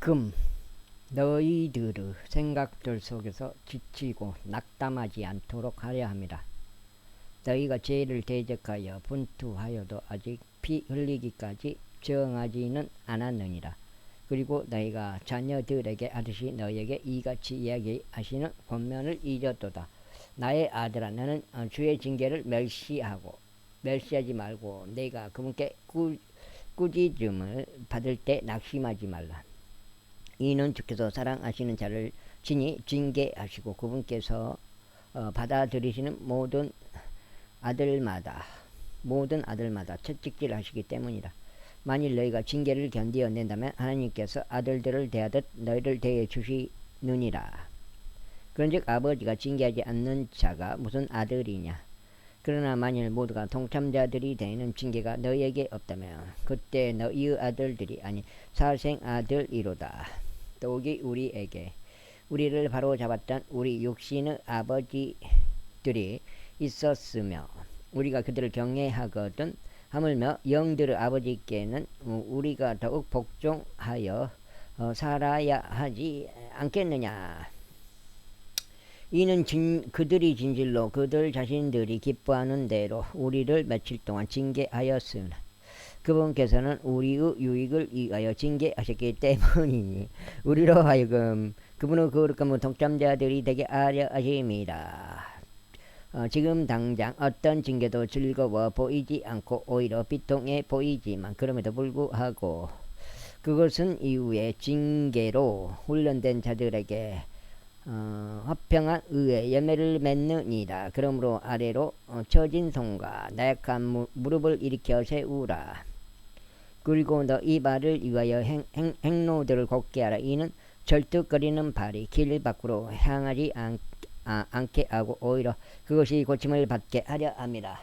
금 너희들의 생각들 속에서 지치고 낙담하지 않도록 하려 함이라. 너희가 죄를 대적하여 분투하여도 아직 피 흘리기까지 정하지는 않았느니라. 그리고 너희가 자녀들에게 하듯이 너희에게 이같이 이야기하시는 권면을 잊었도다. 나의 아들아, 너는 주의 징계를 멸시하지 말고 내가 그분께 꾸짖음을 받을 때 낙심하지 말라. 이는 주께서 사랑하시는 자를 친히 징계하시고 그분께서 받아들이시는 모든 아들마다 채찍질 하시기 때문이다. 만일 너희가 징계를 견디어낸다면 하나님께서 아들들을 대하듯 너희를 대해 주시느니라. 그런즉 아버지가 징계하지 않는 자가 무슨 아들이냐. 그러나 만일 모두가 동참자들이 되는 징계가 너희에게 없다면 그때 너희의 아들들이 아닌 사생아들이로다. 더욱이 우리를 바로잡았던 우리 육신의 아버지들이 있었으며 우리가 그들을 경외하거든 하물며 영들의 아버지께는 우리가 더욱 복종하여 살아야 하지 않겠느냐. 이는 그들이 진실로 그들 자신들이 기뻐하는 대로 우리를 며칠 동안 징계하였으나 그분께서는 우리의 유익을 위하여 징계하셨기 때문이니 우리로 하여금 그분의 거룩함의 동참자들이 되게 하려 하심이라. 지금 당장 어떤 징계도 즐거워 보이지 않고 오히려 비통해 보이지만 그럼에도 불구하고 그것은 이후에 징계로 훈련된 자들에게 화평한 의의 열매를 맺느니라. 그러므로 아래로 처진 손과 나약한 무릎을 일으켜 세우라. 그리고 너희 발을 위하여 행로들을 곱게 하라. 이는 절뚝거리는 발이 길 밖으로 향하지 않게 하고 오히려 그것이 고침을 받게 하려 함이라.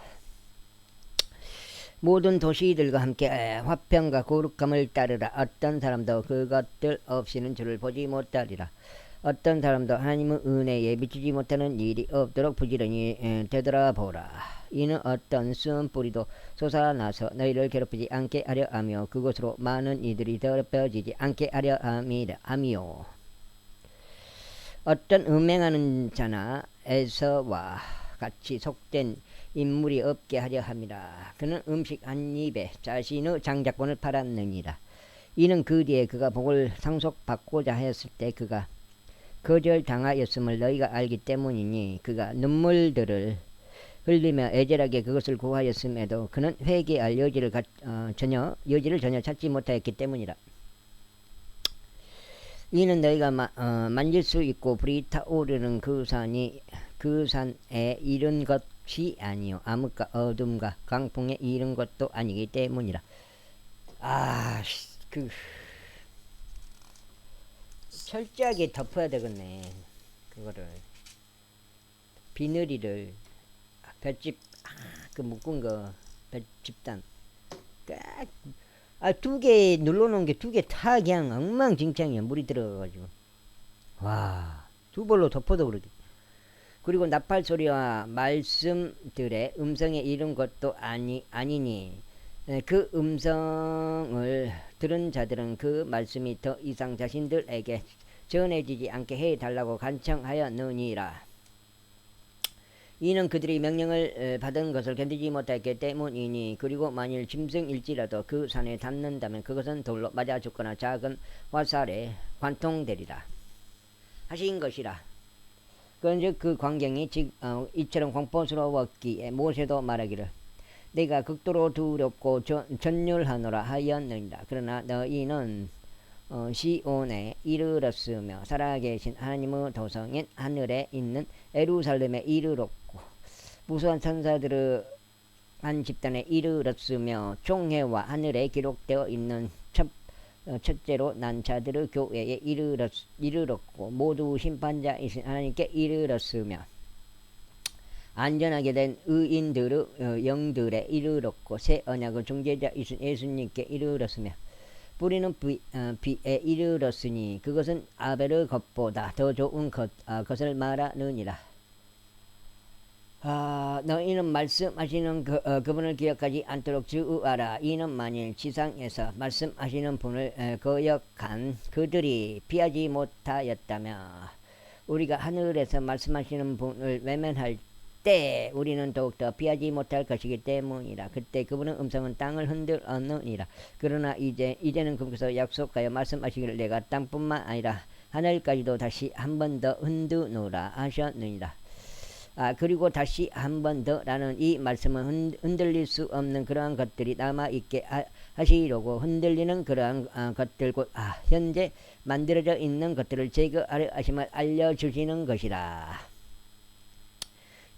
모든 도시들과 함께 화평과 거룩함을 따르라. 어떤 사람도 그것들 없이는 주를 보지 못하리라. 어떤 사람도 하나님의 은혜에 미치지 못하는 일이 없도록 부지런히 되돌아보라. 이는 어떤 쓴 뿌리도 솟아나서 너희를 괴롭히지 않게 하려 하며 그것으로 많은 이들이 더럽혀지지 않게 하려 함이요. 어떤 음행하는 자나 에서와 같이 속된 인물이 없게 하려 함이라. 그는 음식 한 입에 자신의 장자권을 팔았느니라. 이는 그 뒤에 그가 복을 상속받고자 하였을 때 그가 거절당하였음을 너희가 알기 때문이니 그가 눈물들을 흘리며 애절하게 그것을 구하였음에도 그는 회개할 여지를 전혀 찾지 못하였기 때문이라. 이는 너희가 만질 수 있고 불이 타오르는 그 산에 이른 것이 아니요 암흑과 어둠과 강풍에 이른 것도 아니기 때문이라. 철저하게 덮어야 되겠네. 그거를 비늘이를 볏짚 그 묶은 거 볏짚단 두 개 눌러놓은 게 두 개 다 그냥 엉망진창이야. 물이 들어가가지고 와, 두 벌로 덮어도 그러지. 그리고 나팔 소리와 말씀들의 음성에 이른 것도 아니니 그 음성을 들은 자들은 그 말씀이 더 이상 자신들에게 전해지지 않게 해달라고 간청하였느니라. 이는 그들이 명령을 받은 것을 견디지 못했기 때문이니. 그리고 만일 짐승일지라도 그 산에 닿는다면 그것은 돌로 맞아 죽거나 작은 화살에 관통되리라 하신 것이라. 그런즉 그 광경이 이처럼 공포스러웠기에 모세도 말하기를 내가 극도로 두렵고 전율하노라 하였느니라. 그러나 너희는 시온에 이르렀으며 살아계신 하나님의 도성인 하늘에 있는 예루살렘에 이르렀고 무수한 천사들의 한 집단에 이르렀으며 총회와 하늘에 기록되어 있는 첫째로 난 자들의 교회에 이르렀고 모두 심판자이신 하나님께 이르렀으며 안전하게 된 의인들의 영들에 이르렀고 새 언약의 중재자이신 예수님께 이르렀으며 뿌리는 비에 이르렀으니 그것은 아벨의 것보다 더 좋은 것을 말하느니라. 너희는 말씀하시는 그분을 기억하지 않도록 주의하라. 이는 만일 지상에서 말씀하시는 분을 거역한 그들이 피하지 못하였다며 우리가 하늘에서 말씀하시는 분을 외면할 때 우리는 더욱더 피하지 못할 것이기 때문이라. 그때 그분의 음성은 땅을 흔들었느니라. 그러나 이제는 그분께서 약속하여 말씀하시기를 내가 땅뿐만 아니라 하늘까지도 다시 한 번 더 흔드노라 하셨느니라. 그리고 다시 한 번 더 라는 이 말씀은 흔들릴 수 없는 그러한 것들이 남아있게 하시려고 흔들리는 그러한 것들 곧 현재 만들어져 있는 것들을 제거하려 하심을 알려주시는 것이라.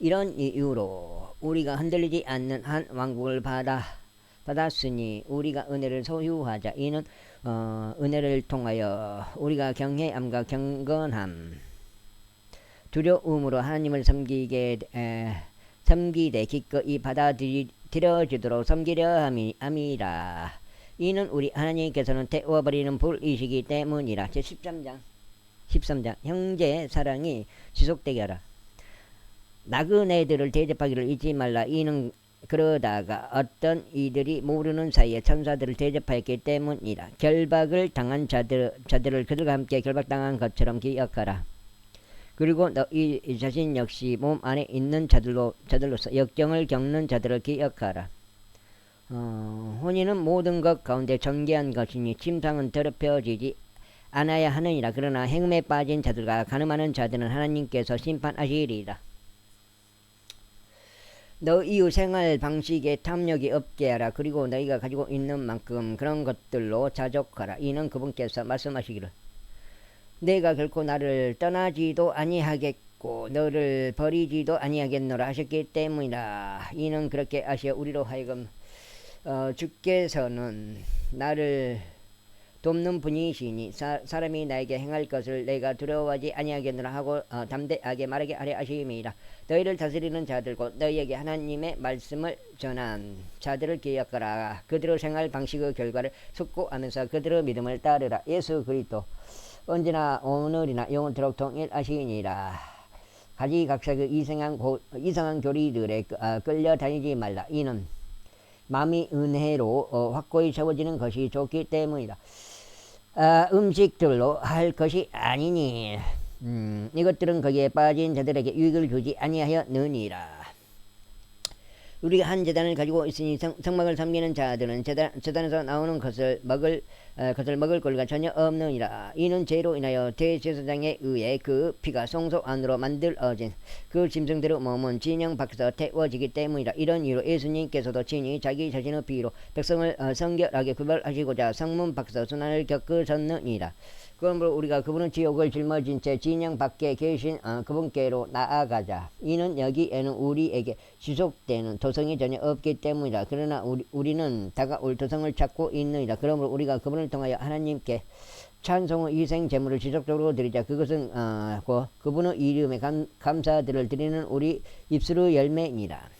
이런 이유로 우리가 흔들리지 않는 한 왕국을 받았으니 우리가 은혜를 소유하자. 이는 은혜를 통하여 우리가 경외함과 경건함 두려움으로 하나님을 섬기되 기꺼이 받아들여지도록 섬기려 함이라. 이는 우리 하나님께서는 태워버리는 불이시기 때문이라. 제13장 형제 사랑이 지속되게 하라. 나그네들을 대접하기를 잊지 말라. 이는 그러다가 어떤 이들이 모르는 사이에 천사들을 대접하였기 때문이라. 결박을 당한 자들을 그들과 함께 결박당한 것처럼 기억하라. 그리고 너희 자신 역시 몸 안에 있는 자들로서 역경을 겪는 자들을 기억하라. 혼인은 모든 것 가운데 존귀한 것이니 침상은 더럽혀지지 않아야 하느니라. 그러나 행음에 빠진 자들과 간음하는 자들은 하나님께서 심판하시리라. 너희 생활 방식에 탐욕이 없게 하라. 그리고 너희가 가지고 있는 만큼 그런 것들로 자족하라. 이는 그분께서 말씀하시기를 내가 결코 나를 떠나지도 아니하겠고 너를 버리지도 아니하겠노라 하셨기 때문이라. 이는 그렇게 하시어 우리로 하여금 주께서는 나를 돕는 분이시니 사람이 나에게 행할 것을 내가 두려워하지 아니하겠노라 하고 담대하게 말하게 하려 하심이라. 너희를 다스리는 자들 곧 너희에게 하나님의 말씀을 전한 자들을 기억하라. 그들의 생활 방식의 결과를 숙고하면서 그들의 믿음을 따르라. 예수 그리스도 언제나 오늘이나 영원토록 동일하시니라. 가지각색의 이상한 교리들에 끌려다니지 말라. 이는 마음이 은혜로 확고히 채워지는 것이 좋기 때문이다. 음식들로 할 것이 아니니 이것들은 거기에 빠진 자들에게 유익을 주지 아니하였느니라. 우리가 한 제단을 가지고 있으니 성막을 섬기는 자들은 제단에서 나오는 것을 먹을 권리가 전혀 없느니라. 이는 죄로 인하여 대제사장에 의해 그 피가 성소 안으로 만들어진 그 짐승대로 몸은 진영 밖에서 태워지기 때문이라. 이런 이유로 예수님께서도 친히 자기 자신의 피로 백성을 성결하게 구별하시고자 성문 밖에서 순환을 겪으셨느니라. 그러므로 우리가 그분은 지옥을 짊어진 채 진영 밖에 계신 그분께로 나아가자. 이는 여기에는 우리에게 지속되는 도성이 전혀 없기 때문이라. 그러나 우리는 다가올 도성을 찾고 있느니라. 그러므로 우리가 그분을 통하여 하나님께 찬송의 희생 제물을 지속적으로 드리자. 그것은 그분의 이름에 감사들을 드리는 우리 입술의 열매니라.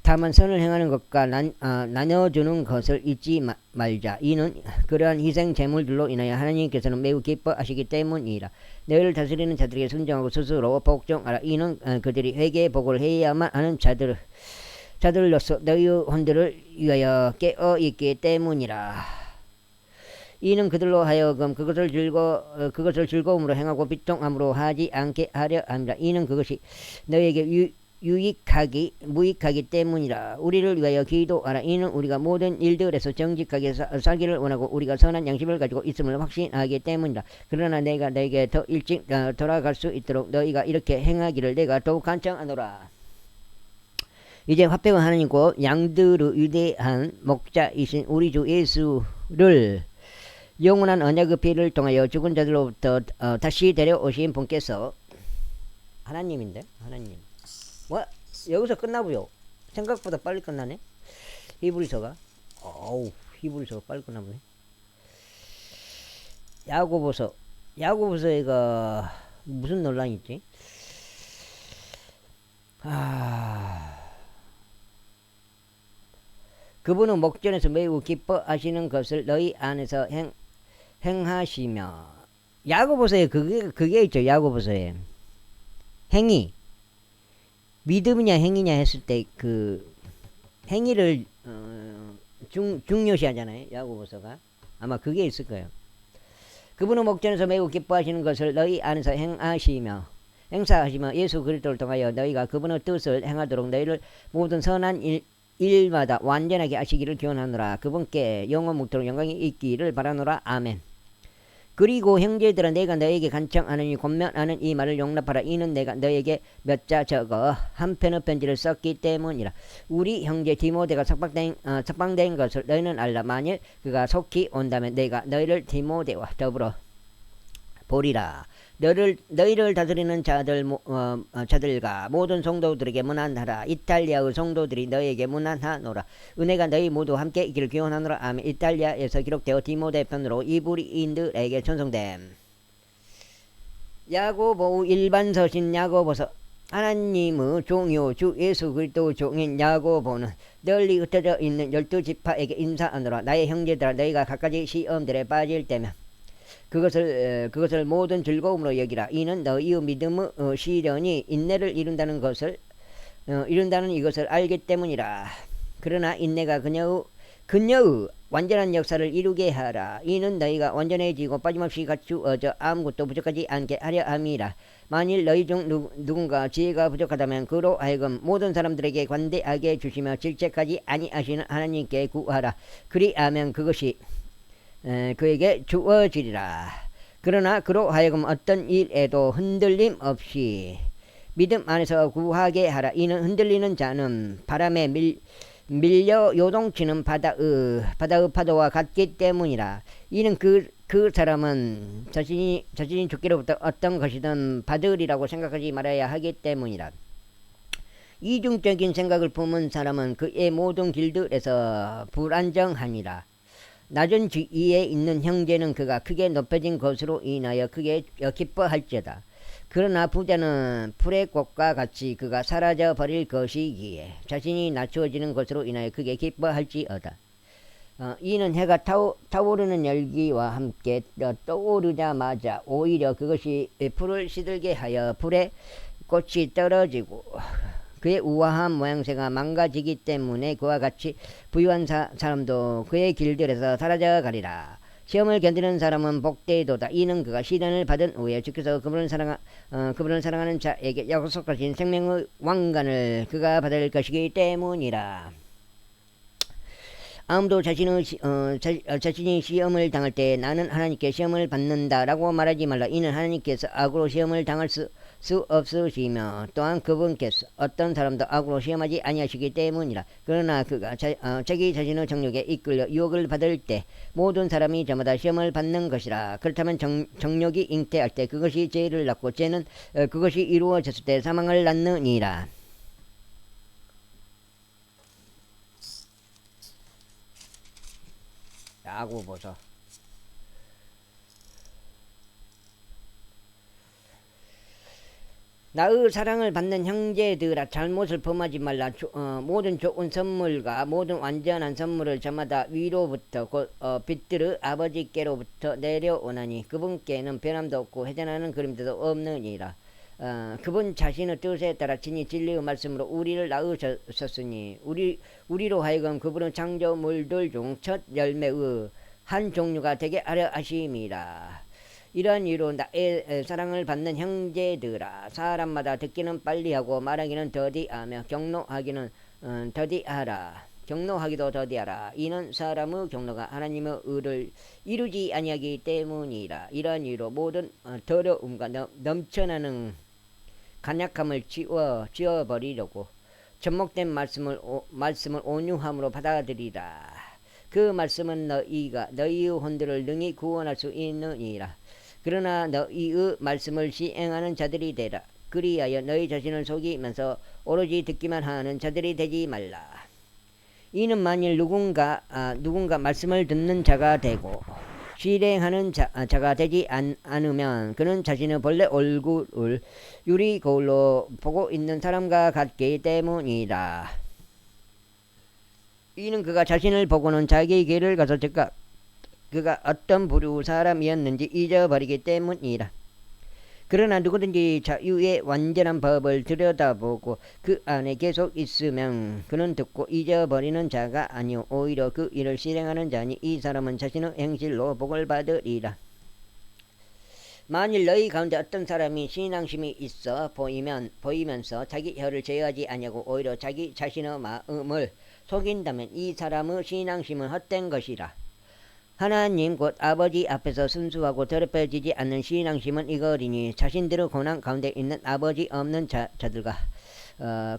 다만 선을 행하는 것과 나눠주는 것을 잊지 말자. 이는 그러한 희생 제물들로 인하여 하나님께서는 매우 기뻐하시기 때문이라. 너희를 다스리는 자들에게 순종하고 스스로 복종하라. 이는 그들이 회개의 복을 해야만 하는 자들로서 너희의 혼들을 위하여 깨어있기 때문이라. 이는 그들로 하여금 그것을 즐거움으로 행하고 비통함으로 하지 않게 하려 합니다. 이는 그것이 너희에게 무익하기 때문이라. 우리를 위하여 기도하라. 이는 우리가 모든 일들에서 정직하게 살기를 원하고 우리가 선한 양심을 가지고 있음을 확신하기 때문이라. 그러나 내가 너에게 더 일찍 돌아갈 수 있도록 너희가 이렇게 행하기를 내가 더욱 간청하노라. 이제 화평의 하나님과 양들의 위대한 목자이신 우리 주 예수를 영원한 언약의 피를 통하여 죽은 자들로부터 다시 데려오신 분께서 하나님인데 하나님. 여기서 끝나고요. 생각보다 빨리 끝나네. 히브리서가 히브리서가 빨리 끝나보네. 야고보서가 무슨 논란이 있지? 그분은 목전에서 매우 기뻐하시는 것을 너희 안에서 행하시며. 야고보서에 그게 있죠. 야고보서에 행위 믿음이냐 행위냐 했을 때 그 행위를 중요시하잖아요. 야고보서가 아마 그게 있을 거예요. 그분은 목전에서 매우 기뻐하시는 것을 너희 안에서 행사하시며 예수 그리스도를 통하여 너희가 그분의 뜻을 행하도록 너희를 모든 선한 일마다 완전하게 하시기를 기원하노라. 그분께 영원 묵도록 영광이 있기를 바라노라. 아멘. 그리고 형제들아 내가 너에게 간청하느니 권면하는 이 말을 용납하라. 이는 내가 너에게 몇 자 적어 한편의 편지를 썼기 때문이라. 우리 형제 디모데가 석방된 것을 너희는 알라. 만일 그가 속히 온다면 내가 너희를 디모데와 더불어 보리라. 너희를 다스리는 자들과 모든 성도들에게 문안하라. 이탈리아의 성도들이 너에게 문안하노라. 은혜가 너희 모두 함께 있기를 기원하노라. 아멘. 이탈리아에서 기록되어 디모데 편으로 이브리인들에게 전송됨. 야고보 일반 서신 야고보서. 하나님의 종요 주 예수 그리스도 종인 야고보는 널리 흩어져 있는 12지파에게 인사하노라. 나의 형제들아 너희가 갖가지 시험들에 빠질 때면 그것을 모든 즐거움으로 여기라. 이는 너희의 믿음의 시련이 인내를 이룬다는 이것을 알기 때문이라. 그러나 인내가 그녀의 완전한 역사를 이루게 하라. 이는 너희가 완전해지고 빠짐없이 갖추어져 아무것도 부족하지 않게 하려 함이라. 만일 너희 중 누군가 지혜가 부족하다면 그로 하여금 모든 사람들에게 관대하게 주시며 질책하지 아니하시는 하나님께 구하라. 그리하면 그것이 그에게 주어지리라. 그러나 그로 하여금 어떤 일에도 흔들림 없이 믿음 안에서 구하게 하라. 이는 흔들리는 자는 바람에 밀려 요동치는 바다의 파도와 같기 때문이라. 이는 그 사람은 자신이 죽기로부터 어떤 것이든 받으리라고 생각하지 말아야 하기 때문이라. 이중적인 생각을 품은 사람은 그의 모든 길들에서 불안정하니라. 낮은 지위에 있는 형제는 그가 크게 높여진 것으로 인하여 크게 기뻐할지어다. 그러나 부자는 풀의 꽃과 같이 그가 사라져 버릴 것이기에 자신이 낮추어지는 것으로 인하여 크게 기뻐할지어다. 이는 해가 타오르는 열기와 함께 떠오르자마자 오히려 그것이 풀을 시들게 하여 풀의 꽃이 떨어지고 그의 우아한 모양새가 망가지기 때문에 그와 같이 부유한 사람도 그의 길들에서 사라져 가리라. 시험을 견디는 사람은 복되도다. 이는 그가 시련을 받은 후에 주께서 그분을 사랑하는 자에게 약속하신 생명의 왕관을 그가 받을 것이기 때문이라. 아무도 자신이 시험을 당할 때 나는 하나님께 시험을 받는다라고 말하지 말라. 이는 하나님께서 악으로 시험을 당할 수 없으시며 또한 그분께서 어떤 사람도 악으로 시험하지 아니하시기 때문이라. 그러나 그가 자기 자신의 정욕에 이끌려 유혹을 받을 때 모든 사람이 저마다 시험을 받는 것이라. 그렇다면 정욕이 잉태할 때 그것이 죄를 낳고 죄는 그것이 이루어졌을 때 사망을 낳느니라. 야고보서 나의 사랑을 받는 형제들아 잘못을 범하지 말라. 모든 좋은 선물과 모든 완전한 선물을 저마다 위로부터 곧 빛들의 아버지께로부터 내려오나니 그분께는 변함도 없고 회전하는 그림도 없느니라. 그분 자신의 뜻에 따라 친히 진리의 말씀으로 우리를 낳으셨으니 우리로 하여금 그분의 창조물들 중 첫 열매의 한 종류가 되게 하려 하심이라. 이러한 이유로 나의 사랑을 받는 형제들아 사람마다 듣기는 빨리하고 말하기는 더디하며 경노하기는 더디하라. 경노하기도 더디하라. 이는 사람의 경노가 하나님의 의를 이루지 아니하기 때문이라. 이러한 이유로 모든 더러움과 넘쳐나는 간약함을 지워버리려고 접목된 말씀을 온유함으로 받아들이라. 그 말씀은 너희의 혼들을 능히 구원할 수 있느니라. 그러나 너희의 말씀을 시행하는 자들이 되라. 그리하여 너희 자신을 속이면서 오로지 듣기만 하는 자들이 되지 말라. 이는 만일 누군가 말씀을 듣는 자가 되고 실행하는 자가 되지 않으면 그는 자신의 본래 얼굴을 유리 거울로 보고 있는 사람과 같기 때문이다. 이는 그가 자신을 보고는 자기 길을 가서 그가 어떤 부류 사람이었는지 잊어버리기 때문이라. 그러나 누구든지 자유의 완전한 법을 들여다보고 그 안에 계속 있으면 그는 듣고 잊어버리는 자가 아니오 오히려 그 일을 실행하는 자니 이 사람은 자신의 행실로 복을 받으리라. 만일 너희 가운데 어떤 사람이 신앙심이 있어 보이면서 자기 혀를 제어하지 아니하고 오히려 자기 자신의 마음을 속인다면 이 사람의 신앙심은 헛된 것이라. 하나님 곧 아버지 앞에서 순수하고 더럽혀지지 않는 신앙심은 이거리니 자신들의 고난 가운데 있는 아버지 없는 자들과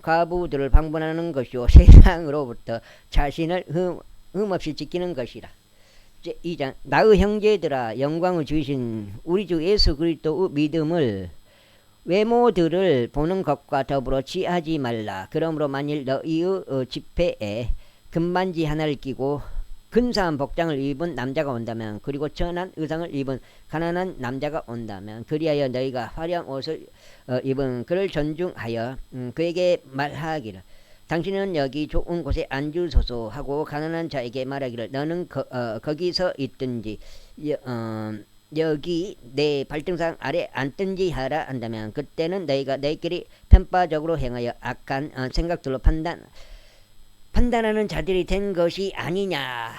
과부들을 방문하는 것이요 세상으로부터 자신을 흠없이 지키는 것이라. 2장 나의 형제들아 영광을 주신 우리 주 예수 그리스도의 믿음을 외모들을 보는 것과 더불어 취하지 말라. 그러므로 만일 너희의 집회에 금반지 하나를 끼고 근사한 복장을 입은 남자가 온다면 그리고 천한 의상을 입은 가난한 남자가 온다면 그리하여 너희가 화려한 옷을 입은 그를 존중하여 그에게 말하기를 당신은 여기 좋은 곳에 앉으소서 하고 가난한 자에게 말하기를 너는 거기서 있든지 여기 내 발등상 아래 앉든지 하라 한다면 그때는 너희가 너희끼리 편파적으로 행하여 악한 생각들로 판단하는 자들이 된 것이 아니냐.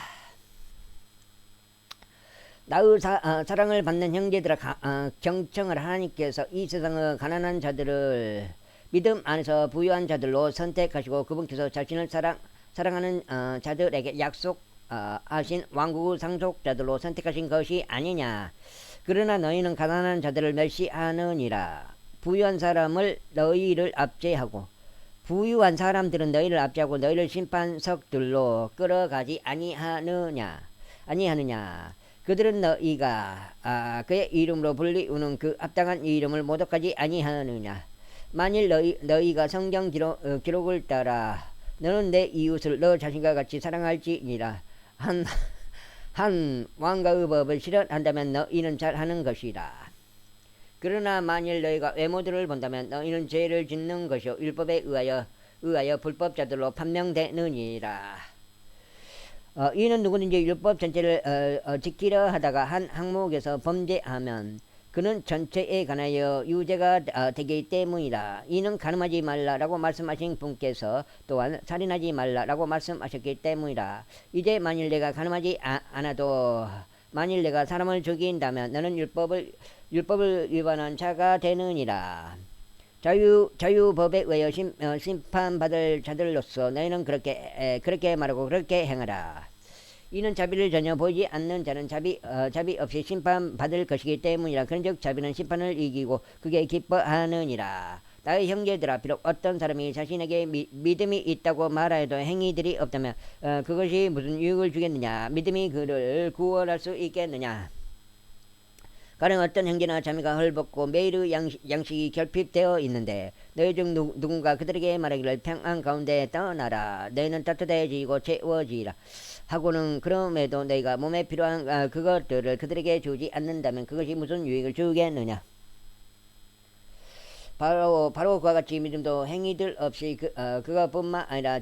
나의 사랑을 받는 형제들아 경청을 하나님께서 이 세상의 가난한 자들을 믿음 안에서 부유한 자들로 선택하시고 그분께서 자신을 사랑하는 자들에게 약속하신 왕국의 상속자들로 선택하신 것이 아니냐. 그러나 너희는 가난한 자들을 멸시하느니라. 부유한 사람을 너희를 압제하고 부유한 사람들은 너희를 압제하고 너희를 심판석들로 끌어가지 아니하느냐. 그들은 너희가 그의 이름으로 불리우는 그 합당한 이름을 모독하지 아니하느냐. 만일 너희가 성경 기록을 따라 너는 내 이웃을 너 자신과 같이 사랑할지니라 한 왕가의 법을 실현한다면 너희는 잘하는 것이라. 그러나 만일 너희가 외모들을 본다면 너희는 죄를 짓는 것이요 율법에 의하여 불법자들로 판명되느니라. 이는 누구든지 율법 전체를 지키려 하다가 한 항목에서 범죄하면 그는 전체에 관하여 유죄가 되기 때문이라. 이는 간음하지 말라라고 말씀하신 분께서 또한 살인하지 말라라고 말씀하셨기 때문이라. 이제 만일 내가 간음하지 않아도 만일 내가 사람을 죽인다면 너는 율법을 위반한 자가 되느니라. 자유법에 의하여 심판받을 자들로서 너희는 그렇게 말하고 그렇게 행하라. 이는 자비를 전혀 보이지 않는 자는 자비 없이 심판받을 것이기 때문이라. 그런즉 자비는 심판을 이기고 그게 기뻐하느니라. 나의 형제들아 비록 어떤 사람이 자신에게 믿음이 있다고 말하여도 행위들이 없다면 그것이 무슨 유익을 주겠느냐. 믿음이 그를 구원할 수 있겠느냐. 가령 어떤 형제나 자매가 헐벗고 매일의 양식이 결핍되어 있는데 너희 중 누군가 그들에게 말하기를 평안 가운데 떠나라. 너희는 따뜻해지고 채워지라 하고는 그럼에도 너희가 몸에 필요한 그것들을 그들에게 주지 않는다면 그것이 무슨 유익을 주겠느냐. 바로 그와 같이 믿음도 행위들 없이 그것뿐만 아니라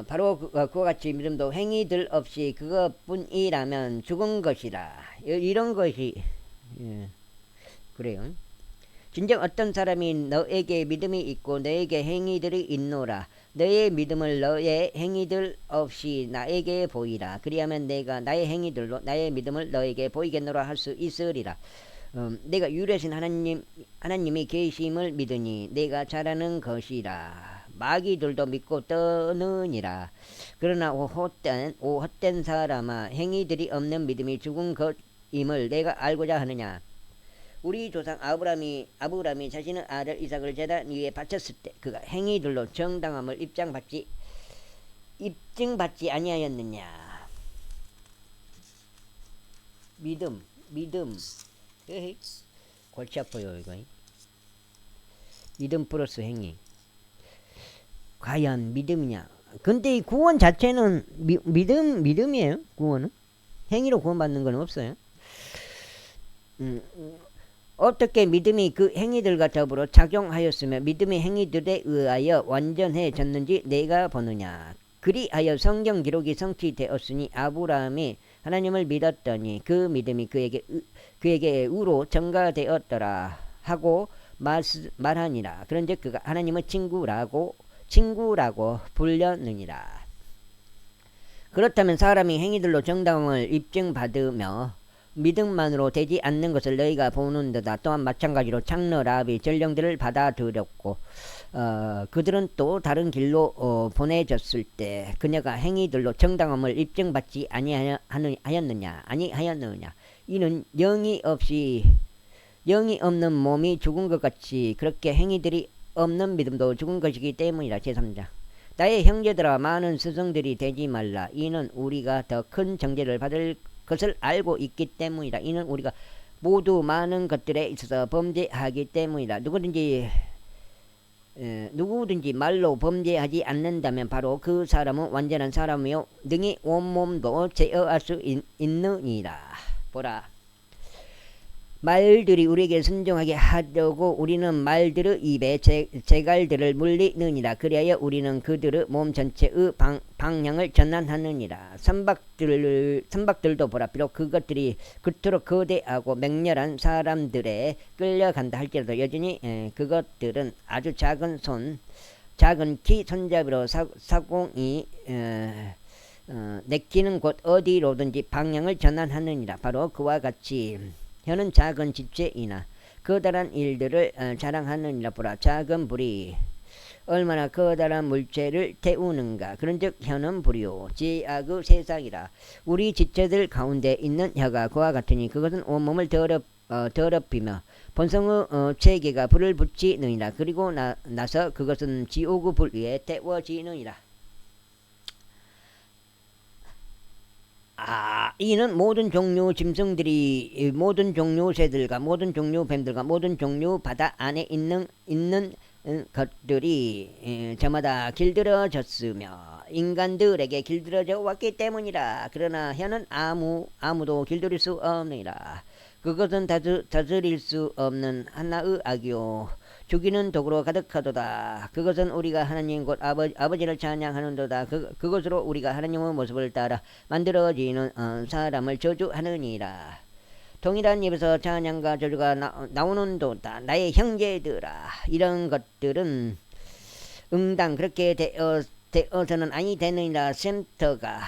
바로 그와 같이 믿음도 행위들 없이 그것뿐이라면 죽은 것이라. 이런 것이 그래요. 진정 어떤 사람이 너에게 믿음이 있고 너에게 행위들이 있노라. 너의 믿음을 너의 행위들 없이 나에게 보이라. 그리하면 내가 나의 행위들로 나의 믿음을 너에게 보이겠노라 할 수 있으리라. 내가 유일하신 하나님이 계심을 믿으니 내가 잘하는 것이라. 마귀들도 믿고 떠느니라. 그러나 헛된 사람아 행위들이 없는 믿음이 죽은 것임을 내가 알고자 하느냐. 우리 조상 아브라함이 자신의 아들 이삭을 제단 위에 바쳤을 때 그가 행위들로 정당함을 입증받지 아니하였느냐. 믿음 골치 아파요 이거. 믿음 플러스 행위. 과연 믿음이냐. 근데 이 구원 자체는 믿음이에요. 구원은 행위로 구원받는 건 없어요. 어떻게 믿음이 그 행위들과 더불어 작용하였으며 믿음의 행위들에 의하여 완전해졌는지 내가 보느냐. 그리하여 성경 기록이 성취되었으니 아브라함이 하나님을 믿었더니 그 믿음이 그에게 의로 전가되었더라 하고 말하니라. 그런즉 그가 하나님의 친구라고 불렸느니라. 그렇다면 사람이 행위들로 정당함을 입증받으며 믿음만으로 되지 않는 것을 너희가 보는도다. 또한 마찬가지로 장로 라비 전령들을 받아들였고 그들은 또 다른 길로 보내졌을 때 그녀가 행위들로 정당함을 입증받지 아니하였느냐. 이는 영이 없는 몸이 죽은 것 같이 그렇게 행위들이 없는 믿음도 죽은 것이기 때문이라. 제3장. 나의 형제들아 많은 스승들이 되지 말라. 이는 우리가 더 큰 정죄를 받을 것을 알고 있기 때문이라. 이는 우리가 모두 많은 것들에 있어서 범죄하기 때문이라. 누구든지 말로 범죄하지 않는다면 바로 그 사람은 완전한 사람이요 능히 온몸도 제어할 수 있느니라. 보라, 말들이 우리에게 순종하게 하려고 우리는 말들의 입에 제갈들을 물리느니라. 그리하여 우리는 그들의 몸 전체의 방향을 전환하느니라. 선박들도 보라, 비록 그것들이 그토록 거대하고 맹렬한 사람들에 끌려간다 할지라도 여전히 그것들은 아주 작은 키 손잡이로 사공이 내키는 곳 어디로든지 방향을 전환하느니라. 바로 그와 같이 혀는 작은 지체이나 커다란 일들을 자랑하느니라. 보라, 작은 불이 얼마나 커다란 물체를 태우는가. 그런즉 혀는 불이요 제악의 세상이라. 우리 지체들 가운데 있는 혀가 그와 같으니 그것은 온몸을 더럽히며 본성의 체계가 불을 붙이느니라. 그리고 나서 그것은 지옥의 불 위에 태워지느니라. 이는 모든 종류 짐승들이 모든 종류 새들과 모든 종류 뱀들과 모든 종류 바다 안에 있는 것들이 저마다 길들여졌으며 인간들에게 길들여져 왔기 때문이라. 그러나 혀는 아무도 길들일 수 없느니라. 그것은 다스릴 수 없는 하나의 악이요 죽이는 독으로 가득하도다. 그것은 우리가 하나님 곧 아버지를 찬양하는도다. 그것으로 우리가 하나님의 모습을 따라 만들어지는 사람을 저주하느니라. 동일한 입에서 찬양과 저주가 나오는도다. 나의 형제들아, 이런 것들은 응당 그렇게 되어서는 아니 되느니라. 샘터가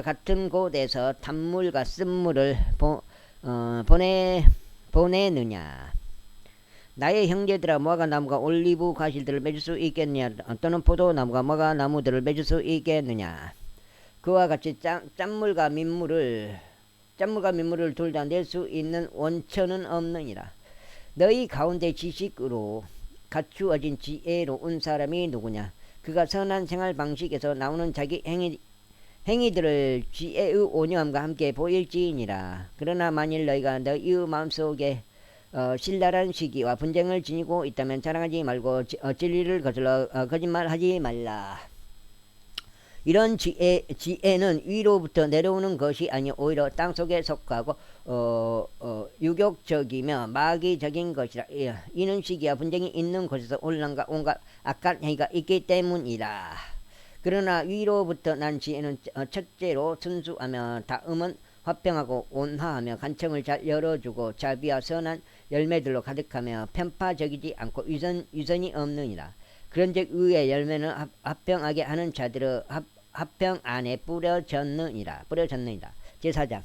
같은 곳에서 단물과 쓴물을 보내느냐. 나의 형제들아, 무화과 나무가 올리브 과실들을 맺을 수 있겠느냐. 또는 포도나무가 무화과 나무들을 맺을 수 있겠느냐. 그와 같이 짠물과 민물을 둘 다 낼 수 있는 원천은 없느니라. 너희 가운데 지식으로 갖추어진 지혜로운 사람이 누구냐. 그가 선한 생활 방식에서 나오는 자기 행위들을 지혜의 온유함과 함께 보일지니라. 그러나 만일 너희가 너희의 마음속에 신랄한 시기와 분쟁을 지니고 있다면 자랑하지 말고 진리를 거슬러 거짓말하지 말라. 이런 지혜는 위로부터 내려오는 것이 아니 오히려 땅속에 속하고 유격적이며 마귀적인 것이라. 이는 시기와 분쟁이 있는 곳에서 혼란과 온갖 악한 행위가 있기 때문이라. 그러나 위로부터 난 지혜는 첫째로 순수하며 다음은 화평하고 온화하며 간청을 잘 열어주고 자비와 선한 열매들로 가득하며 편파적이지 않고 유선이 없느니라. 그런즉 의의 열매는 화평하게 하는 자들의 화평 안에 뿌려졌느니라. 제4장.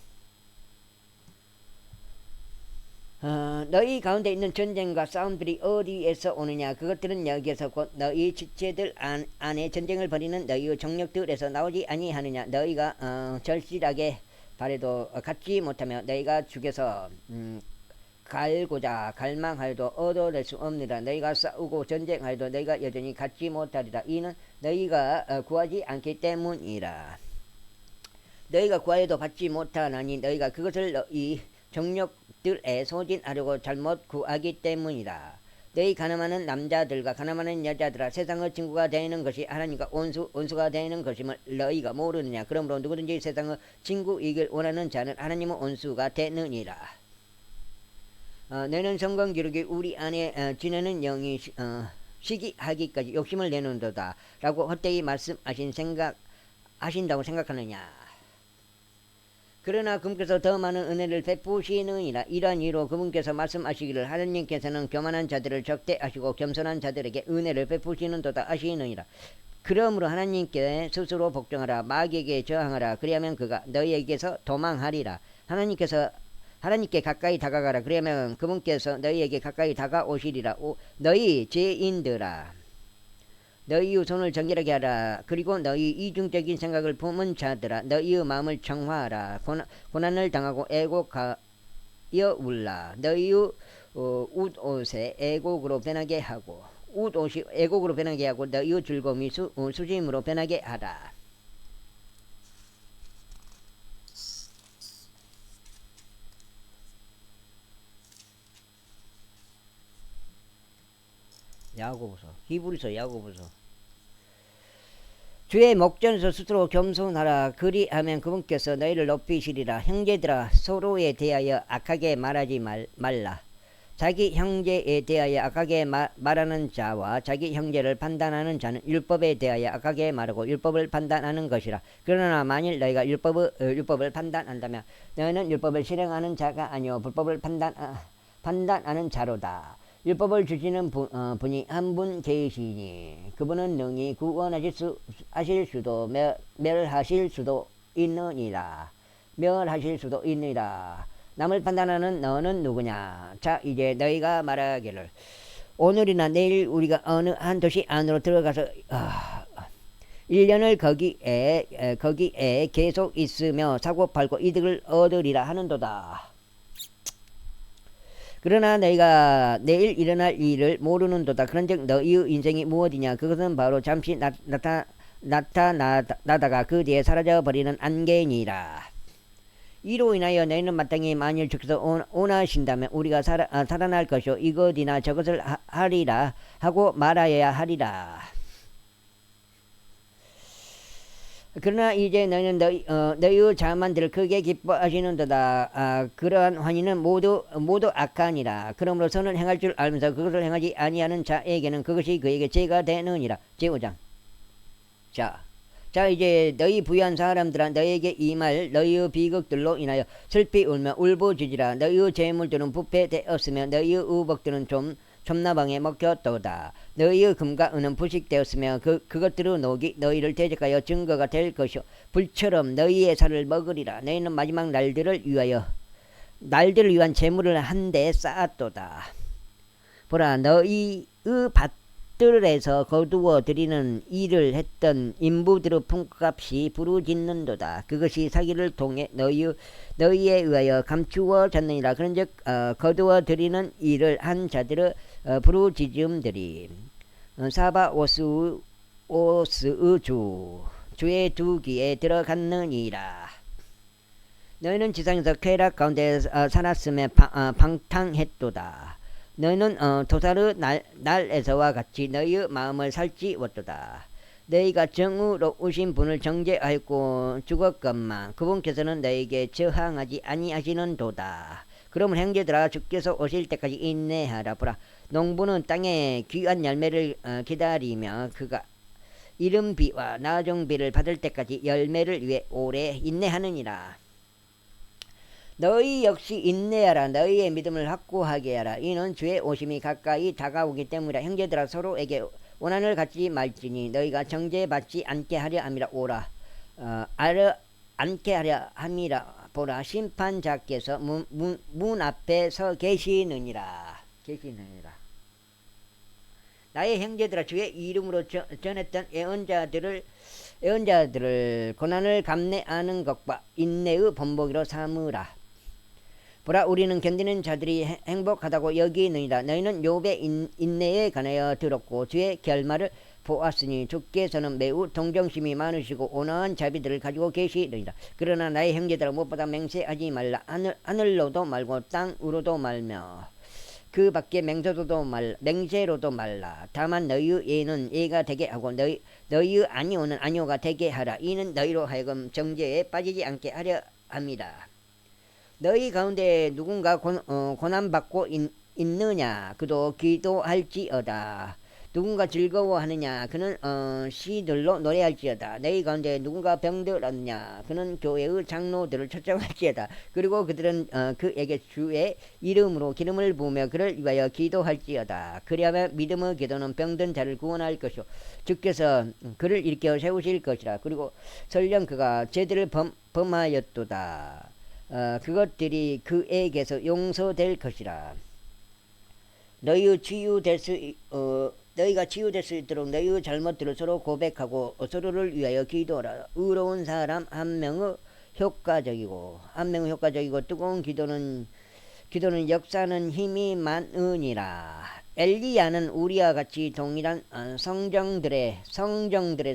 너희 가운데 있는 전쟁과 싸움들이 어디에서 오느냐. 그것들은 여기에서 곧 너희 지체들 안에 전쟁을 벌이는 너희의 정력들에서 나오지 아니하느냐. 너희가 절실하게 바래도 갖지 못하며 너희가 죽여서 갈고자 갈망하여도 얻어낼 수 없느니라. 너희가 싸우고 전쟁하여도 너희가 여전히 갖지 못하리라. 이는 너희가 구하지 않기 때문이라. 너희가 구하여도 받지 못하나니 너희가 그것을 너희 정력들에 소진하려고 잘못 구하기 때문이라. 너희 가늠하는 남자들과 가늠하는 여자들아, 세상의 친구가 되는 것이 하나님과 원수가 되는 것임을 너희가 모르느냐. 그러므로 누구든지 세상의 친구이길 원하는 자는 하나님의 원수가 되느니라. 너는 성경 기록이 우리 안에 지내는 영이 시기하기까지 욕심을 내는도다 라고 헛되이 하신다고 생각하느냐. 그러나 그분께서 더 많은 은혜를 베푸시느니라. 이러한 이유로 그분께서 말씀하시기를 하느님께서는 교만한 자들을 적대하시고 겸손한 자들에게 은혜를 베푸시는도다 하시느니라. 그러므로 하나님께 스스로 복종하라. 마귀에게 저항하라. 그리하면 그가 너희에게서 도망하리라. 하나님께 가까이 다가가라. 그러면 그분께서 너희에게 가까이 다가오시리라. 너희 죄인들아, 너희의 손을 정결하게 하라. 그리고 너희 이중적인 생각을 품은 자들아, 너희의 마음을 정화하라. 고난을 당하고 애곡하여 울라. 너희의 웃옷에 애곡으로 변하게 하고 웃옷이 애곡으로 변하게 하고 너희의 즐거움이 수심으로 변하게 하라. 야고보서, 히브리서 야고보서. 주의 목전에서 스스로 겸손하라. 그리하면 그분께서 너희를 높이시리라. 형제들아, 서로에 대하여 악하게 말하지 말라. 자기 형제에 대하여 악하게 말하는 자와 자기 형제를 판단하는 자는 율법에 대하여 악하게 말하고 율법을 판단하는 것이라. 그러나 만일 너희가 율법을 판단한다면 너희는 율법을 실행하는 자가 아니요 불법을 판단하는 자로다. 율법을 주시는 분이 한 분 계시니 그분은 능히 구원하실 수도 멸하실 수도 있느니라. 남을 판단하는 너는 누구냐? 자, 이제 너희가 말하기를 오늘이나 내일 우리가 어느 한 도시 안으로 들어가서 1년을 거기에 계속 있으며 사고팔고 이득을 얻으리라 하는도다. 그러나 너희가 내일 일어날 일을 모르는도다. 그런즉 너희의 인생이 무엇이냐? 그것은 바로 잠시 나타나다가 그 뒤에 사라져버리는 안개니라. 이로 인하여 너희는 마땅히 만일 주께서 원하신다면 우리가 살아날 것이요 이것이나 저것을 하리라 하고 말하여야 하리라. 그러나 이제 너희는 너희의 자만들을 크게 기뻐하시는도다. 그러한 환희는 모두 악하니라. 그러므로 선을 행할 줄 알면서 그것을 행하지 아니하는 자에게는 그것이 그에게 죄가 되느니라. 제5장. 자 이제 너희 부유한 사람들아, 너희에게 이 말 너희의 비극들로 인하여 슬피 울며 울부짖으라. 너희의 재물들은 부패되었으며 너희의 의복들은 촌나방에 먹혔도다. 너희의 금과 은은 부식되었으며 그것들의 녹이 너희를 대적하여 증거가 될 것이요 불처럼 너희의 살을 먹으리라. 너희는 마지막 날들을 위한 재물을 한데 쌓았도다. 보라, 너희의 밭들에서 거두어 들이는 일을 했던 인부들의 품값이 부르짖는도다. 그것이 사기를 통해 너희에 의하여 감추어졌느니라. 그런즉 거두어 들이는 일을 한 자들의 부르짖음들이 사바오스의 주의 두 귀에 들어갔느니라. 너희는 지상에서 쾌락 가운데 살았음에 방탕했도다. 너희는 도살의 날에서와 같이 너희의 마음을 살찌웠도다. 너희가 정의로우신 분을 정죄하였고 죽었건만 그분께서는 너희에게 저항하지 아니하시는도다. 그러면 형제들아, 주께서 오실 때까지 인내하라. 보라, 농부는 땅에 귀한 열매를 기다리며 그가 이른비와 나중비를 받을 때까지 열매를 위해 오래 인내하느니라. 너희 역시 인내하라. 너희의 믿음을 확고하게 하라. 이는 주의 오심이 가까이 다가오기 때문이라. 형제들아, 서로에게 원한을 갖지 말지니 너희가 정죄받지 않게 하려 함이라. 않게 하려 함이라. 보라, 심판자께서 문 앞에 서 계시느니라. 나의 형제들아, 주의 이름으로 전했던 애언자들을 고난을 감내하는 것과 인내의 본보기로 삼으라. 보라, 우리는 견디는 자들이 행복하다고 여기느니라. 너희는 욥의 인내에 관하여 들었고 주의 결말을 보았으니 주께서는 매우 동정심이 많으시고 온화한 자비들을 가지고 계시느니라. 그러나 나의 형제들아, 무엇보다 맹세하지 말라. 하늘로도 말고 땅으로도 말며 그 밖에 맹세로도 말라. 다만 너희의 예는 예가 되게 하고 너희의 아니오는 아니오가 되게 하라. 이는 너희로 하여금 정죄에 빠지지 않게 하려 함이라. 너희 가운데 누군가 고난받고 있느냐? 그도 기도할지어다. 누군가 즐거워하느냐 그는 시들로 노래할지어다. 너희 가운데 누군가 병들었냐 그는 교회의 장로들을 초청할지어다. 그리고 그들은 그에게 주의 이름으로 기름을 부으며 그를 위하여 기도할지어다. 그리하면 믿음의 기도는 병든 자를 구원할 것이요 주께서 그를 일으켜 세우실 것이라. 그리고 설령 그가 죄들을 범하였도다. 그것들이 그에게서 용서될 것이라. 너희가 치유될 수 있도록 너희의 잘못들을 서로 고백하고 서로를 위하여 기도하라. 의로운 사람 한 명의 효과적이고 뜨거운 기도는 역사는 힘이 많으니라. 엘리야는 우리와 같이 동일한 성정들에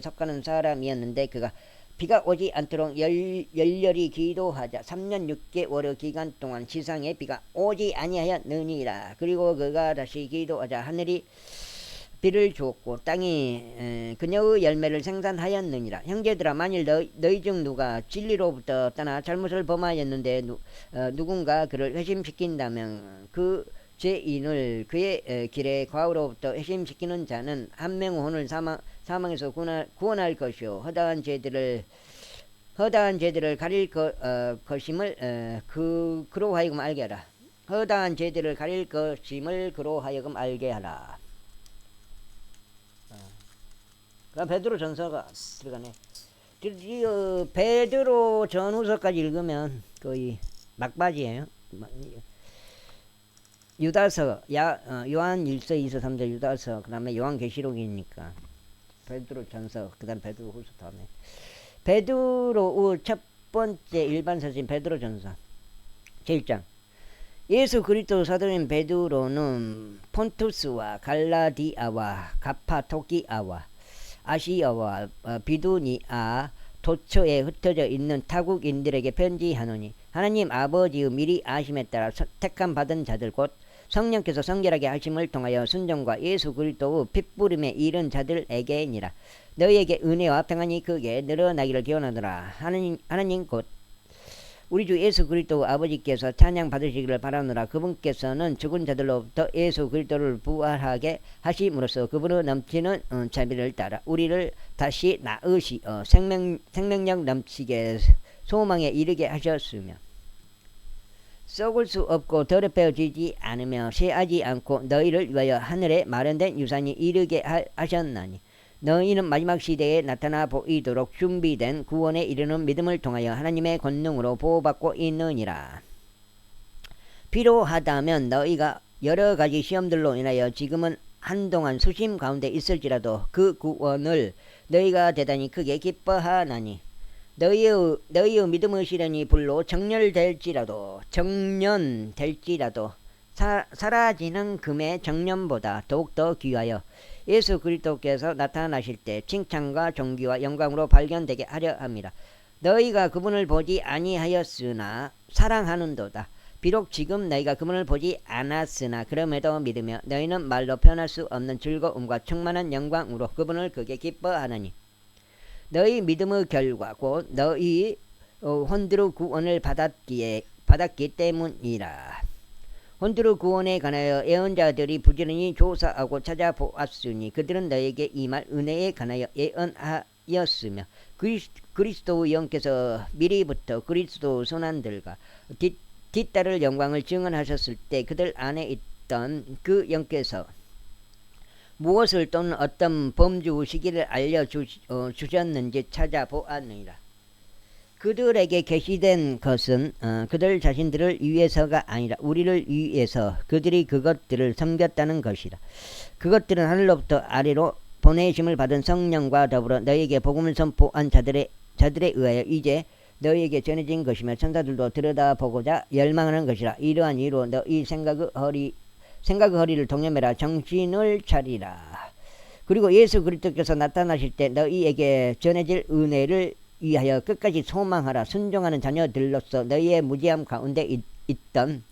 속하는 사람이었는데 그가 비가 오지 않도록 열렬히 기도하자 3년 6개월의 기간 동안 지상에 비가 오지 아니하였느니라. 그리고 그가 다시 기도하자 하늘이 비를 주었고 땅이 그녀의 열매를 생산하였느니라. 형제들아, 만일 너희 중 누가 진리로부터 떠나 잘못을 범하였는데 누군가 그를 회심시킨다면 그 죄인을 그의 길에 과거로부터 회심시키는 자는 한 명의 혼을 사망에서 구원할 것이요 허다한 죄들을 가릴 것임을 그로 하여금 알게 하라. 허다한 죄들을 가릴 것임을 그로 하여금 알게 하라. 그럼 베드로 전서가 들어가네. 베드로 전후서까지 읽으면 거의 막바지예요. 유다서, 요한 1서, 2서, 3서, 유다서, 그 다음에 요한계시록이니까 베드로 전서, 그 다음 베드로 후서 다음에 베드로의 첫 번째 일반 서신 베드로 전서 제1장. 예수 그리스도 사도인 베드로는 폰투스와 갈라디아와 가파도키아와 아시아와 비두니아 도처에 흩어져 있는 타국인들에게 편지하노니 하나님 아버지의 미리 아심에 따라 택함 받은 자들 곧 성령께서 성결하게 하심을 통하여 순종과 예수 그리스도의 핏부림에 이른 자들에게니라. 너희에게 은혜와 평안이 크게 늘어나기를 기원하노라. 하나님 곧 우리 주 예수 그리스도 아버지께서 찬양 받으시기를 바라노라. 그분께서는 죽은 자들로부터 예수 그리스도를 부활하게 하심으로써 그분의 넘치는 자비를 따라 우리를 다시 낳으시어 생명력 넘치게 소망에 이르게 하셨으며 썩을 수 없고 더럽혀지지 않으며 쇠하지 않고 너희를 위하여 하늘에 마련된 유산이 이르게 하셨나니 너희는 마지막 시대에 나타나 보이도록 준비된 구원에 이르는 믿음을 통하여 하나님의 권능으로 보호받고 있느니라. 필요하다면 너희가 여러 가지 시험들로 인하여 지금은 한동안 수심 가운데 있을지라도 그 구원을 너희가 대단히 크게 기뻐하나니 너희의 믿음의 시련이 불로 정련될지라도 사라지는 금의 정련보다 더욱더 귀하여 예수 그리스도께서 나타나실 때 칭찬과 존귀와 영광으로 발견되게 하려 합니다. 너희가 그분을 보지 아니하였으나 사랑하는도다. 비록 지금 너희가 그분을 보지 않았으나 그럼에도 믿으며 너희는 말로 표현할 수 없는 즐거움과 충만한 영광으로 그분을 크게 기뻐하나니 너희 믿음의 결과 곧 너희 혼두로 구원을 받았기 때문이라. 혼두로 구원에 관하여 예언자들이 부지런히 조사하고 찾아보았으니 그들은 너에게 임할 은혜에 관하여 예언하였으며 그리스도의 영께서 미리부터 그리스도 선한들과 뒤따를 영광을 증언하셨을 때 그들 안에 있던 그 영께서 무엇을 또는 어떤 범주 시기를 알려주셨는지 찾아보았느니라. 그들에게 계시된 것은 그들 자신들을 위해서가 아니라 우리를 위해서 그들이 그것들을 섬겼다는 것이라. 그것들은 하늘로부터 아래로 보내심을 받은 성령과 더불어 너희에게 복음을 선포한 자들에 의하여 이제 너희에게 전해진 것이며 천사들도 들여다보고자 열망하는 것이라. 이러한 이유로 너희 생각의 허리를 동여매라. 정신을 차리라. 그리고 예수 그리스도께서 나타나실 때 너희에게 전해질 은혜를 위하여 끝까지 소망하라. 순종하는 자녀들로서 너희의 무지함 가운데 있던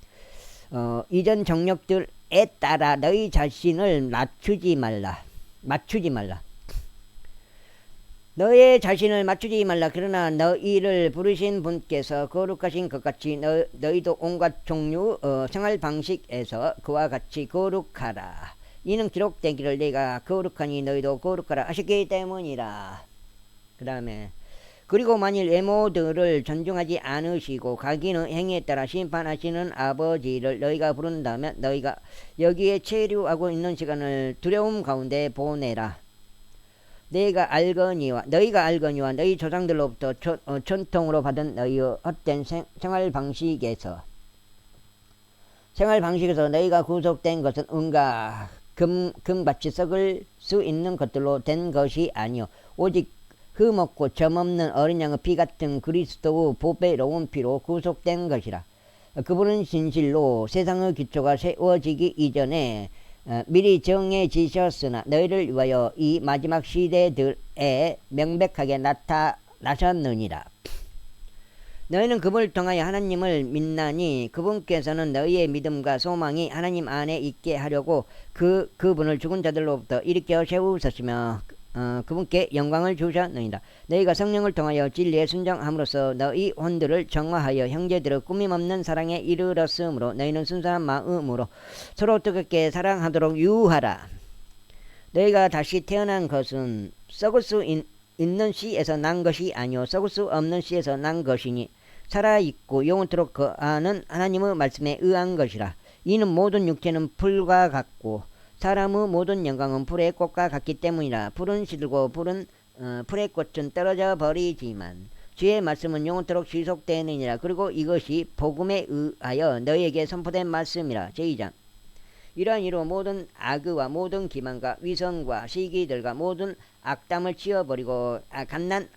이전 정력들에 따라 너희 자신을 맞추지 말라. 너의 자신을 맞추지 말라. 그러나 너희를 부르신 분께서 거룩하신 것 같이 너희도 온갖 종류 생활 방식에서 그와 같이 거룩하라. 이는 기록되기를 내가 거룩하니 너희도 거룩하라 하셨기 때문이라. 그 다음에 그리고 만일 외모들을 존중하지 않으시고 각인의 행위에 따라 심판하시는 아버지를 너희가 부른다면 너희가 여기에 체류하고 있는 시간을 두려움 가운데 보내라. 너희가 알거니와 너희 조상들로부터 전통으로 받은 너희의 헛된 생활 방식에서 너희가 구속된 것은 은과 금같이 썩을 수 있는 것들로 된 것이 아니요 오직 흠없고 점없는 어린 양의 피 같은 그리스도의 보배로운 피로 구속된 것이라. 그분은 진실로 세상의 기초가 세워지기 이전에 미리 정해지셨으나 너희를 위하여 이 마지막 시대들에 명백하게 나타나셨느니라. 너희는 그분을 통하여 하나님을 믿나니 그분께서는 너희의 믿음과 소망이 하나님 안에 있게 하려고 그분을 죽은 자들로부터 일으켜 세우셨으며 그분께 영광을 주셨느니라. 너희가 성령을 통하여 진리에 순종함으로써 너희 혼들을 정화하여 형제들의 꾸밈없는 사랑에 이르렀으므로 너희는 순수한 마음으로 서로 뜨겁게 사랑하도록 유하라. 너희가 다시 태어난 것은 썩을 수 있는 씨에서 난 것이 아니요 썩을 수 없는 씨에서 난 것이니 살아있고 영원토록 거하는 하나님의 말씀에 의한 것이라. 이는 모든 육체는 풀과 같고 사람의 모든 영광은 풀의 꽃과 같기 때문이라. 풀은 시들고 풀의 꽃은 떨어져 버리지만 주의 말씀은 영원토록 지속되느니라. 그리고 이것이 복음에 의하여 너희에게 선포된 말씀이라. 제2장 이러한 이로 모든 악의와 모든 기만과 위선과 시기들과 모든 악담을 치워버리고 갓난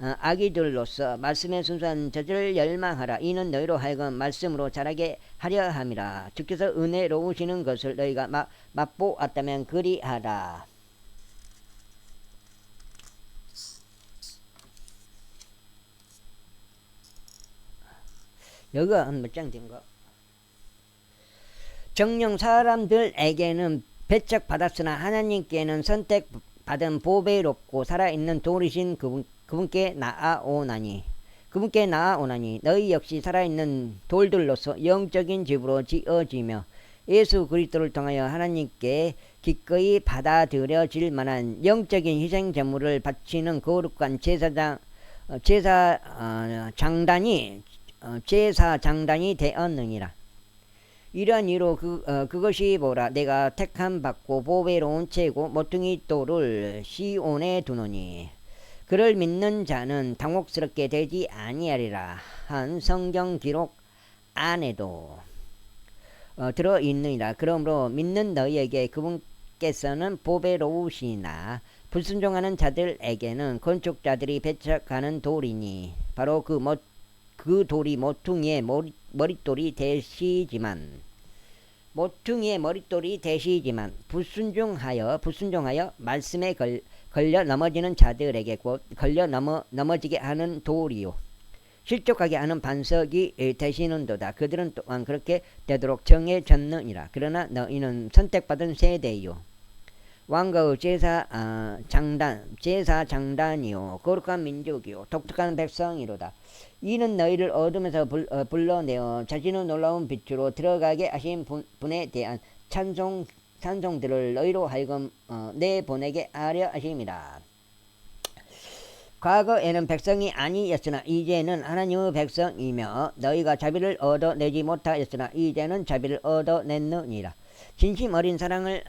아기들로서 말씀의 순수한 젖을 열망하라. 이는 너희로 하여금 말씀으로 자라게 하려 함이라. 주께서 은혜로우시는 것을 너희가 맛보았다면 그리하라. 여기가 한 몇 장 된 거. 정령 사람들에게는 배척받았으나 하나님께는 선택받은 보배롭고 살아있는 돌이신 그분께 나아오나니 너희 역시 살아있는 돌들로서 영적인 집으로 지어지며 예수 그리스도를 통하여 하나님께 기꺼이 받아들여질 만한 영적인 희생 제물을 바치는 거룩한 제사 장단이 되었느니라. 이러한 이로 그것이 보라 내가 택함 받고 보배로운 채고 모퉁이 돌을 시온에 두노니 그를 믿는 자는 당혹스럽게 되지 아니하리라 한 성경 기록 안에도 들어있느니라. 그러므로 믿는 너희에게 그분께서는 보배로우시나 불순종하는 자들에게는 건축자들이 배척하는 돌이니 바로 그 돌이 모퉁이의 머릿돌이 되시지만 불순종하여 말씀에 걸려 넘어지는 자들에게 곧 걸려 넘어지게 하는 돌이요 실족하게 하는 반석이 되시는도다. 그들은 또한 그렇게 되도록 정해졌느니라. 그러나 너희는 선택받은 세대요 왕가의 제사 장단이요 거룩한 민족이요 독특한 백성이로다. 이는 너희를 어둠에서 불러내어 자신의 놀라운 빛으로 들어가게 하신 분에 대한 찬송들을 너희로 하여금 내보내게 하려 하심이라. 과거에는 백성이 아니었으나 이제는 하나님의 백성이며 너희가 자비를 얻어내지 못하였으나 이제는 자비를 얻어냈느니라. 진심 어린 사랑을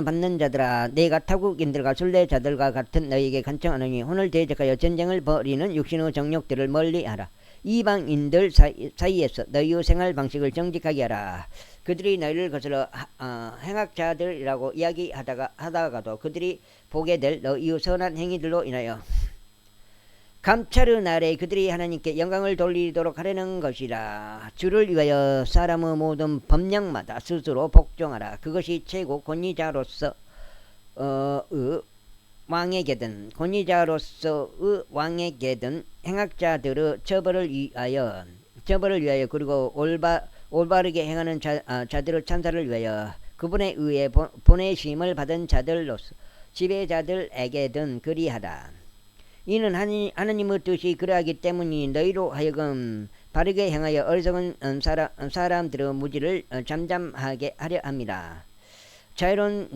받는 자들아 내가 타국인들과 순례자들과 같은 너희에게 간청하노니 혼을 대적하여 전쟁을 벌이는 육신의 정욕들을 멀리하라. 이방인들 사이에서 너희의 생활 방식을 정직하게 하라. 그들이 너희를 거슬러 행악자들이라고 이야기하다가도 그들이 보게 될 너희의 선한 행위들로 인하여 감찰의 날에 그들이 하나님께 영광을 돌리도록 하려는 것이라. 주를 위하여 사람의 모든 법령마다 스스로 복종하라. 그것이 최고 권위자로서의 왕에게든 행악자들의 처벌을 위하여 그리고 올바르게 행하는 자들의 찬사를 위하여 그분에 의해 보내심을 받은 자들로서 지배자들에게든 그리하라. 이는 하나님의 뜻이 그러하기 때문이 너희로 하여금 바르게 행하여 어리석은 사람들의 무지를 잠잠하게 하려 합니다. 자유로운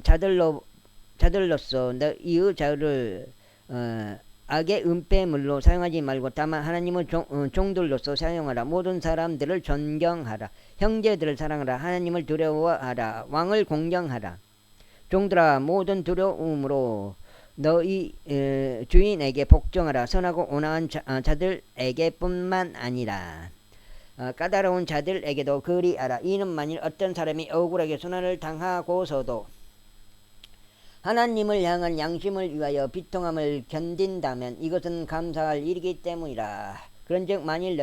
자들로서 너희의 자유를 악의 은폐물로 사용하지 말고 다만 하나님의 종들로서 사용하라. 모든 사람들을 존경하라. 형제들을 사랑하라. 하나님을 두려워하라. 왕을 공경하라. 종들아 모든 두려움으로 너희 주인에게 복종하라. 선하고 온화한 자들에게 뿐만 아니라 까다로운 자들에게도 그리하라. 이는 만일 어떤 사람이 억울하게 손해를 당하고서도 하나님을 향한 양심을 위하여 비통함을 견딘다면 이것은 감사할 일이기 때문이라. 그런즉 만일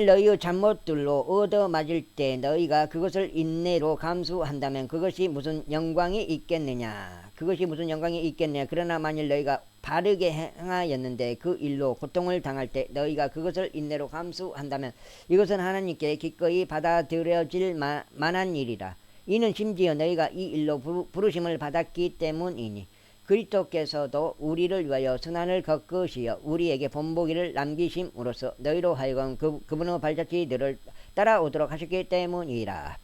너희의 잘못들로 얻어맞을 때 너희가 그것을 인내로 감수한다면 그것이 무슨 영광이 있겠느냐. 그러나 만일 너희가 바르게 행하였는데 그 일로 고통을 당할 때 너희가 그것을 인내로 감수한다면 이것은 하나님께 기꺼이 받아들여질 만한 일이라. 이는 심지어 너희가 이 일로 부르심을 받았기 때문이니 그리스도께서도 우리를 위하여 선한을 겪으시어 우리에게 본보기를 남기심으로써 너희로 하여금 그분의 발자취들을 따라오도록 하셨기 때문이라.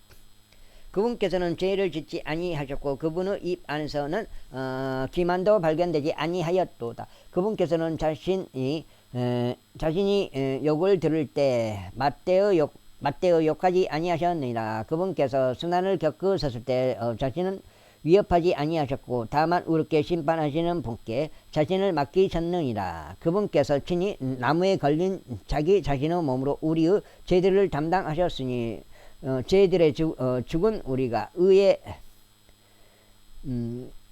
그분께서는 죄를 짓지 아니하셨고 그분의 입 안에서는 기만도 발견되지 아니하였도다. 그분께서는 자신이 욕을 들을 때 맞대어 욕하지 아니하셨느니라. 그분께서 순환을 겪으셨을 때 자신은 위협하지 아니하셨고 다만 우습게 심판하시는 분께 자신을 맡기셨느니라. 그분께서 친히 나무에 걸린 자기 자신의 몸으로 우리의 죄들을 담당하셨으니 죄들의 죽은 우리가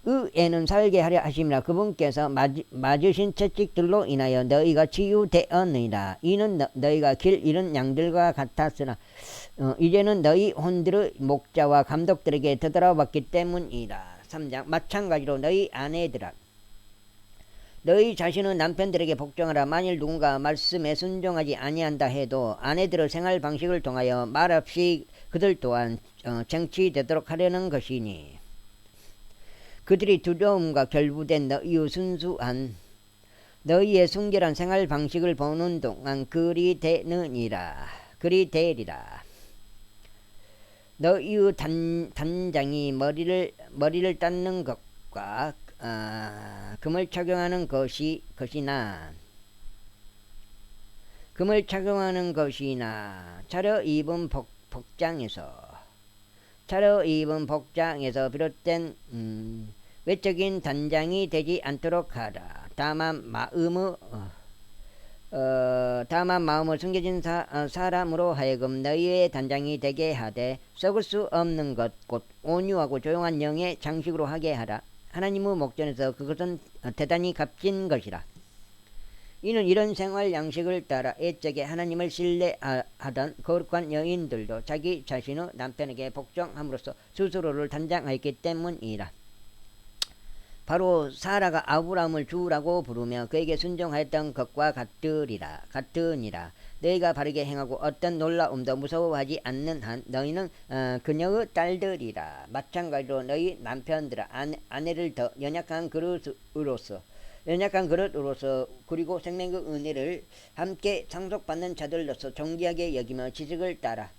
의에는 살게 하려 하심이라. 그분께서 맞으신 채찍들로 인하여 너희가 치유되었느니라. 이는 너희가 길 잃은 양들과 같았으나 이제는 너희 혼들의 목자와 감독들에게 되돌아왔기 때문이라. 3장 마찬가지로 너희 아내들아 너희 자신의 남편들에게 복종하라. 만일 누군가 말씀에 순종하지 아니한다 해도 아내들의 생활 방식을 통하여 말없이 그들 또한 정치되도록 하려는 것이니 그들이 두려움과 결부된 너희의 순수한 너희의 순결한 생활 방식을 보는 동안 그리 되리라. 너희의 단장이 머리를 닦는 것과 금을 착용하는 것이나 차려입은 복장에서 비롯된 외적인 단장이 되지 않도록 하라. 다만 마음을 숨겨진 사람으로 하여금 너희의 단장이 되게 하되 썩을 수 없는 것 곧 온유하고 조용한 영의 장식으로 하게 하라. 하나님의 목전에서 그것은 대단히 값진 것이라. 이는 이런 생활 양식을 따라 옛적에 하나님을 신뢰하던 거룩한 여인들도 자기 자신의 남편에게 복종함으로써 스스로를 단장하였기 때문이라. 바로 사라가 아브라함을 주라고 부르며 그에게 순종하였던 것과 같으니라. 너희가 바르게 행하고 어떤 놀라움도 무서워하지 않는 한 너희는 그녀의 딸들이라. 마찬가지로 너희 남편들아 아내를 더 연약한 그릇으로서 그리고 생명의 은혜를 함께 상속받는 자들로서 존귀하게 여기며 지식을 따라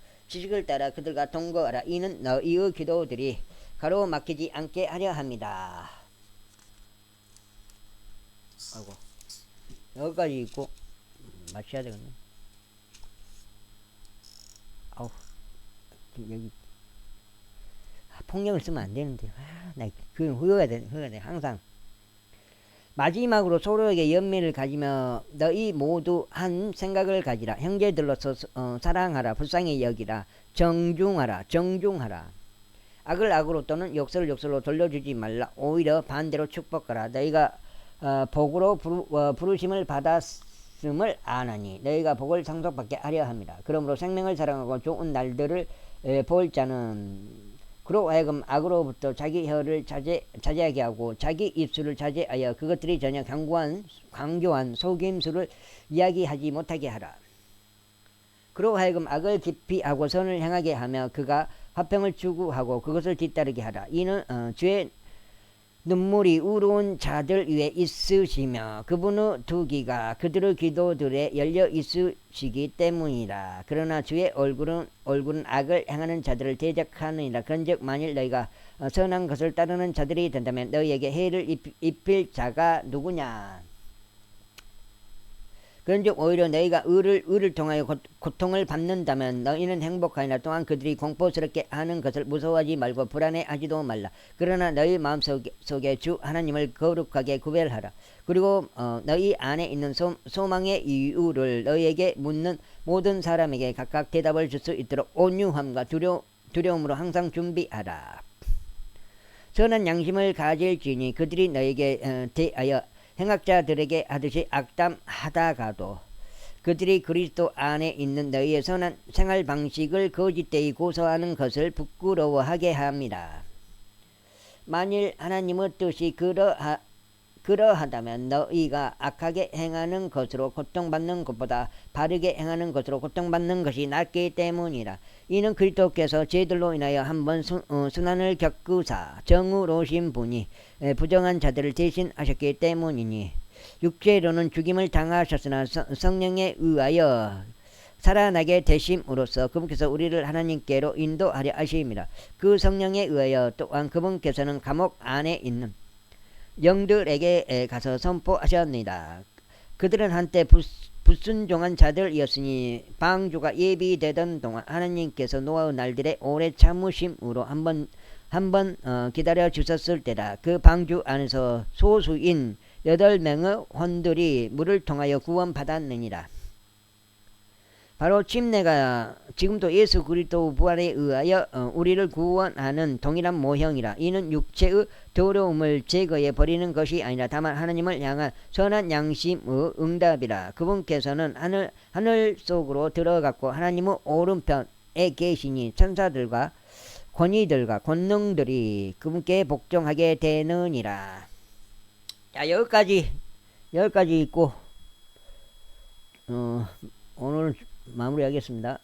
그들과 동거하라. 이는 너희의 기도들이 가로막히지 않게 하려 합니다. 아이고 여기까지 있고 마셔야 되겠네. 아우 여기 폭력을 쓰면 안 되는데 나 그 후회가 돼 항상. 마지막으로 서로에게 연민을 가지며 너희 모두 한 생각을 가지라. 형제들로서 사랑하라. 불쌍히 여기라. 정중하라. 악을 악으로 또는 욕설을 욕설로 돌려주지 말라. 오히려 반대로 축복하라. 너희가 복으로 부르심을 받았음을 아나니 너희가 복을 상속받게 하려 합니다. 그러므로 생명을 사랑하고 좋은 날들을 볼 자는 그로 하여금 악으로부터 자기 혀를 자제하게 하고 자기 입술을 자제하여 그것들이 전혀 강교한 속임수를 이야기하지 못하게 하라. 그로 하여금 악을 기피하고 선을 행하게 하며 그가 화평을 추구하고 그것을 뒤따르게 하라. 이는 눈물이 의로운 자들 위에 있으시며 그분의 두 귀가 그들의 기도들에 열려 있으시기 때문이라. 그러나 주의 얼굴은 악을 행하는 자들을 대적하느니라. 그런즉 만일 너희가 선한 것을 따르는 자들이 된다면 너희에게 해를 입힐 자가 누구냐. 그런즉 오히려 너희가 의를 통하여 고통을 받는다면 너희는 행복하니라. 또한 그들이 공포스럽게 하는 것을 무서워하지 말고 불안해하지도 말라. 그러나 너희 마음속에 주 하나님을 거룩하게 구별하라. 그리고 너희 안에 있는 소망의 이유를 너희에게 묻는 모든 사람에게 각각 대답을 줄 수 있도록 온유함과 두려움으로 항상 준비하라. 선한 양심을 가질지니 그들이 너희에게 대하여 행악자들에게 하듯이 악담하다가도 그들이 그리스도 안에 있는 너희의 선한 생활 방식을 거짓되이 고소하는 것을 부끄러워하게 합니다. 만일 하나님의 뜻이 그러하다면 너희가 악하게 행하는 것으로 고통받는 것보다 바르게 행하는 것으로 고통받는 것이 낫기 때문이라. 이는 그리스도께서 죄들로 인하여 한번 순환을 겪으사 정의로우신 분이 부정한 자들을 대신하셨기 때문이니 육체로는 죽임을 당하셨으나 성령에 의하여 살아나게 되심으로써 그분께서 우리를 하나님께로 인도하려 하심이라. 그 성령에 의하여 또한 그분께서는 감옥 안에 있는 영들에게 가서 선포하셨습니다. 그들은 한때 불순종한 자들이었으니 방주가 예비되던 동안 하나님께서 노아의 날들에 오래 참으심으로 한번 기다려 주셨을 때라. 그 방주 안에서 소수인 8명의 혼들이 물을 통하여 구원받았느니라. 바로 침례가 지금도 예수 그리스도 부활에 의하여 우리를 구원하는 동일한 모형이라. 이는 육체의 더러움을 제거해 버리는 것이 아니라 다만 하나님을 향한 선한 양심의 응답이라. 그분께서는 하늘 속으로 들어갔고 하나님의 오른편에 계시니 천사들과 권위들과 권능들이 그분께 복종하게 되느니라. 자, 여기까지 있고 오늘 마무리하겠습니다.